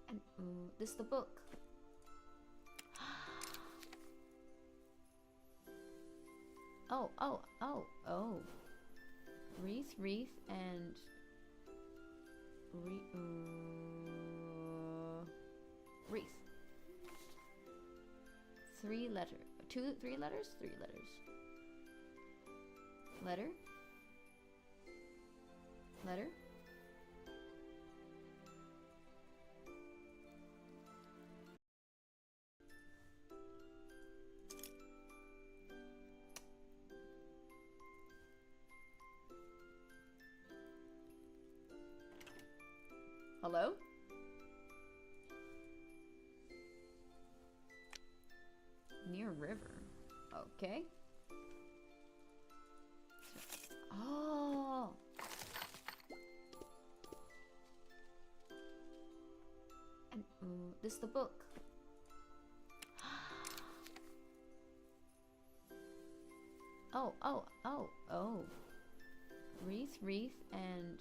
And ooh, this is the book. Oh. Wreath, and wreath. Three letters. Three letters? Letter. Hello? Near river. Okay. Oh. And ooh, this is the book. Oh. Wreath, and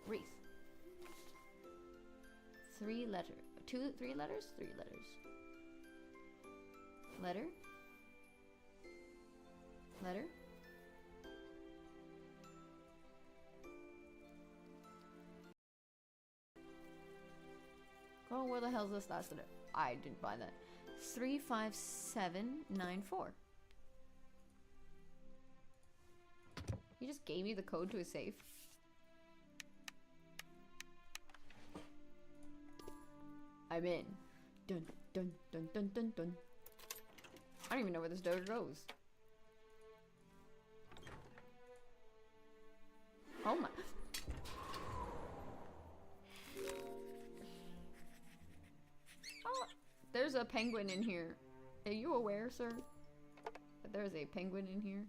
wreath. Three letters. Three letters? Letter. Oh, where the hell's this last letter? I didn't buy that. 35794. You just gave me the code to a safe. I'm in. Dun. I don't even know where this door goes. Oh my. Oh, there's a penguin in here. Are you aware, sir, that there's a penguin in here?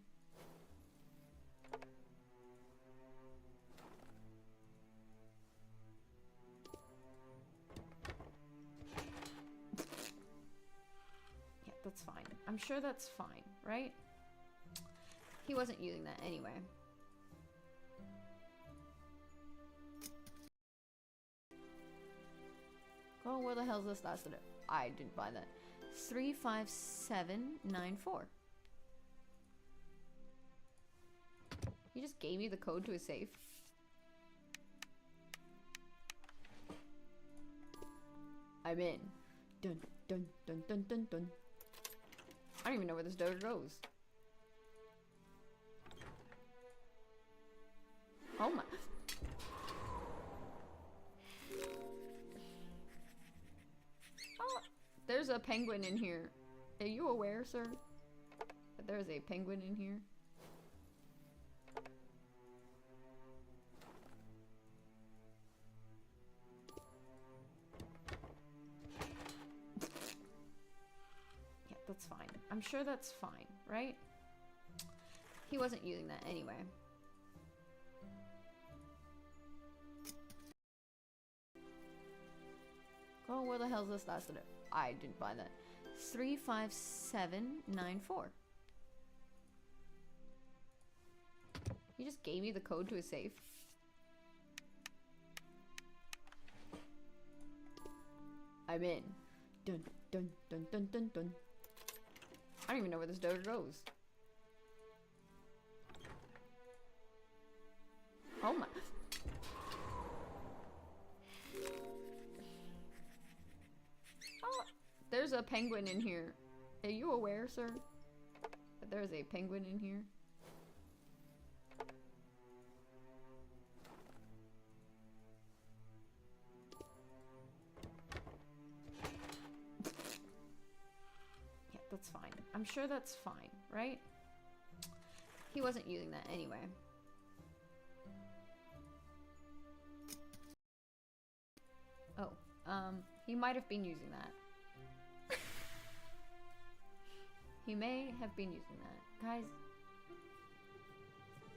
Yeah, that's fine. I'm sure that's fine, right? He wasn't using that anyway. Oh, where the hell's this last letter? I didn't buy that. 35794. You just gave me the code to a safe. I'm in. Dun. I don't even know where this door goes. Oh my. Oh, there's a penguin in here. Are you aware, sir, that there's a penguin in here? Yeah, that's fine. I'm sure that's fine, right? He wasn't using that anyway. Oh, where the hell's this last letter? I didn't buy that. 35794. You just gave me the code to a safe. I'm in. Dun. I don't even know where this door goes. Oh my. Oh, there's a penguin in here. Are you aware, sir, that there's a penguin in here? Yeah, that's fine. I'm sure that's fine, right? He wasn't using that anyway. Oh, he might have been using that. He may have been using that. Guys,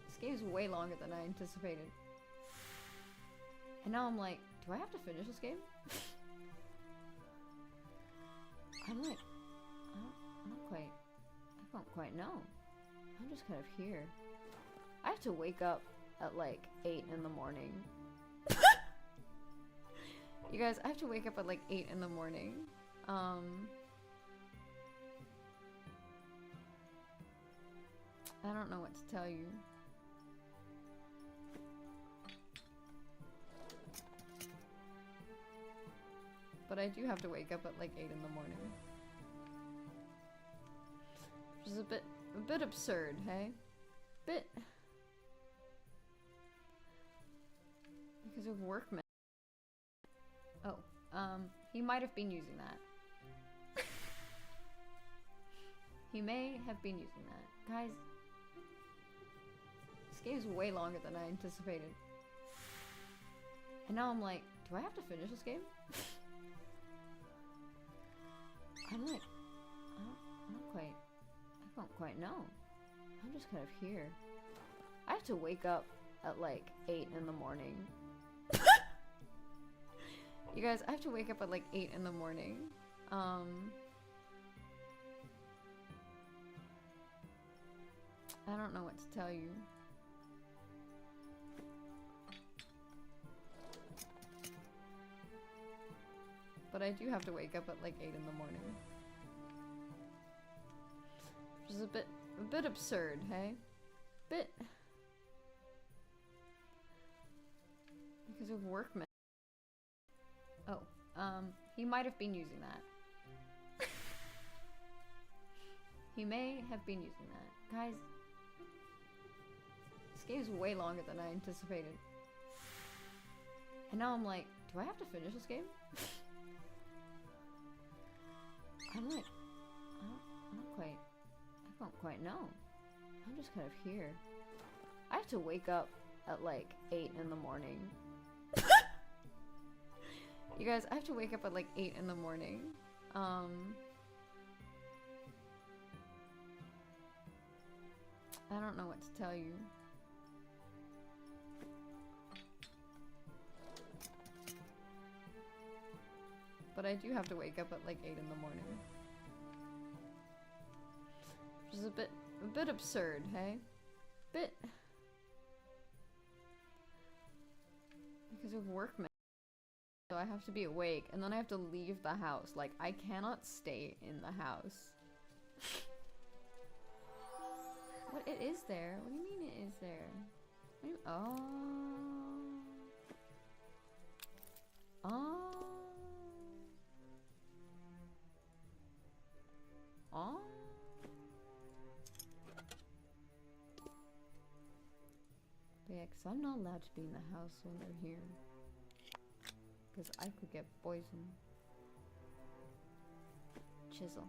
this game's way longer than I anticipated. And now I'm like, do I have to finish this game? I'm like, I don't quite know. I'm just kind of here. I have to wake up at like 8 in the morning. You guys, I have to wake up at like 8 in the morning. I don't know what to tell you. But I do have to wake up at like 8 in the morning. Which is a bit absurd, hey? Bit... Because of workmen. Oh, he might have been using that. He may have been using that. Guys, this game's way longer than I anticipated. And now I'm like, do I have to finish this game? I'm like, I don't quite know. I'm just kind of here. I have to wake up at like 8 in the morning. You guys, I have to wake up at like 8 in the morning. I don't know what to tell you. But I do have to wake up at like 8 in the morning. Which is a bit absurd, hey? Bit... Because of workmen. Oh, he might have been using that. He may have been using that. Guys, this game's way longer than I anticipated. And now I'm like, do I have to finish this game? I'm like, I don't quite know. I'm just kind of here. I have to wake up at like 8 in the morning. You guys, I have to wake up at like 8 in the morning. I don't know what to tell you. But I do have to wake up at like 8 in the morning. Which is a bit absurd, hey? Bit... Because of workmen. So I have to be awake, and then I have to leave the house. Like, I cannot stay in the house. What? It is there? What do you mean it is there? What do you, oh. Oh. Oh. But yeah, because I'm not allowed to be in the house when they're here. Because I could get poisoned. Chisel.